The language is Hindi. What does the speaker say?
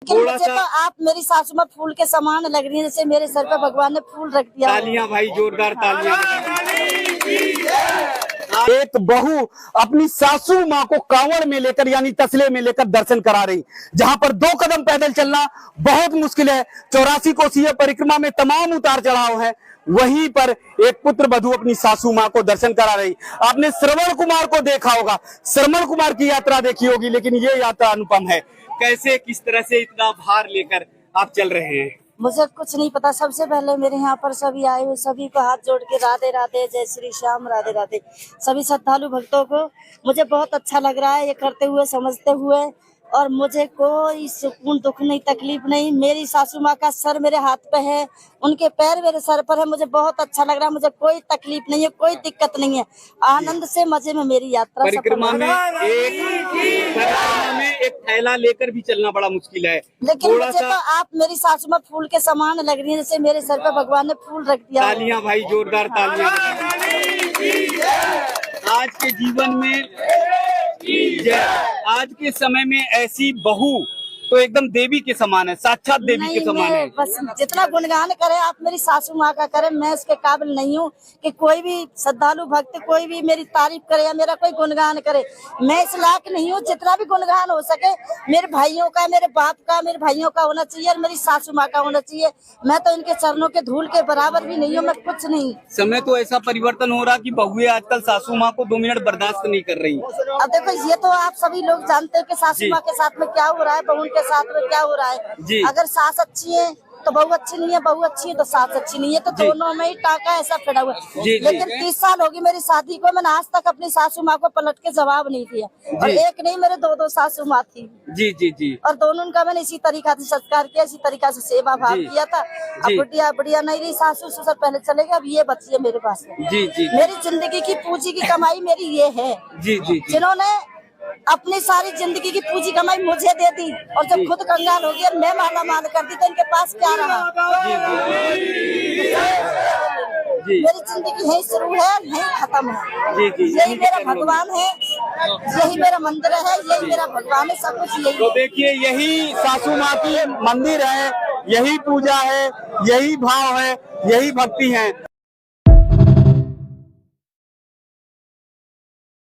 लेकिन मुझे तो आप मेरी सासू माँ फूल के समान लग रही है, जैसे मेरे सर पे भगवान ने फूल रख दिया। तालियां भाई, जोरदार तालियां। एक बहू अपनी सासू माँ को कांवड़ में लेकर यानी तसले में लेकर दर्शन करा रही, जहां पर 2 कदम पैदल चलना बहुत मुश्किल है। 84 कोसीय परिक्रमा में तमाम उतार चढ़ाव है, वहीं पर एक पुत्र वधू अपनी सासू माँ को दर्शन करा रही। आपने श्रवण कुमार को देखा होगा, श्रवण कुमार की यात्रा देखी होगी, लेकिन ये यात्रा अनुपम है। कैसे, किस तरह से इतना भार लेकर आप चल रहे हैं? मुझे कुछ नहीं पता। सबसे पहले मेरे यहाँ पर सभी आए हुए सभी को हाथ जोड़ के राधे राधे, जय श्री श्याम, राधे राधे। सभी श्रद्धालु भक्तों को मुझे बहुत अच्छा लग रहा है ये करते हुए, समझते हुए, और मुझे कोई सुकून, दुख नहीं, तकलीफ नहीं। मेरी सासू माँ का सर मेरे हाथ पे है, उनके पैर मेरे सर पर है। मुझे बहुत अच्छा लग रहा है, मुझे कोई तकलीफ नहीं है, कोई दिक्कत नहीं है। आनंद से, मजे में मेरी यात्रा परिक्रमा में एक थैला लेकर भी चलना बड़ा मुश्किल है। लेकिन मुझे तो आप मेरी सासू माँ फूल के समान लग रही है, जैसे मेरे सर पे भगवान ने फूल रख दिया। तालियां भाई, जोरदार तालियां। आज के जीवन में, आज के समय में ऐसी बहू तो एकदम देवी के समान है, साक्षात देवी के समान है। बस जितना गुणगान करे आप मेरी सासू माँ का करे, मैं इसके काबिल नहीं हूँ कि कोई भी श्रद्धालु भक्त कोई भी मेरी तारीफ करे या मेरा कोई गुणगान करे। मैं इस लायक नहीं हूँ। जितना भी गुणगान हो सके मेरे भाइयों का, मेरे बाप का, मेरे भाइयों का होना चाहिए और मेरी सासू माँ का होना चाहिए। मैं तो इनके चरणों के धूल के बराबर भी नहीं हूँ, मैं कुछ नहीं। समय तो ऐसा परिवर्तन हो रहा कि बहुएं आजकल सासू माँ को 2 मिनट बर्दाश्त नहीं कर रही। अब देखो, ये तो आप सभी लोग जानते हैं कि सासू माँ के साथ में क्या हो रहा है, बहू के साथ में क्या हो रहा है। अगर सास अच्छी है तो बहू अच्छी नहीं है, बहू अच्छी है तो सास अच्छी नहीं है, तो दोनों में ही टाका ऐसा पड़ा हुआ है। लेकिन 30 साल होगी मेरी शादी को, मैंने आज तक अपनी सासू माँ को पलट के जवाब नहीं दिया। और एक नहीं, मेरे 2 सासू माँ थी। जी जी जी। और दोनों का मैंने इसी तरीका से सत्कार किया, इसी तरीका से सेवा भाव किया था। अब बढ़िया नहीं रही, सासू ससुर पहले चले गए, अब ये बची है मेरे पास। जी जी। मेरी जिंदगी की पूंजी की कमाई मेरी ये है। जी जी। जिन्होंने अपनी सारी जिंदगी की पूंजी कमाई मुझे दे दी और जब खुद कंगाल हो गया, मैं माला माल कर दी, तो इनके पास क्या रहा? मेरी जिंदगी यही शुरू है, यही खत्म है। यही मेरा भगवान है, यही मेरा मंदिर है, यही मेरा भगवान है, सब कुछ यही। तो देखिए, यही सासू माँ की मंदिर है, यही पूजा है, यही भाव है, यही भक्ति है।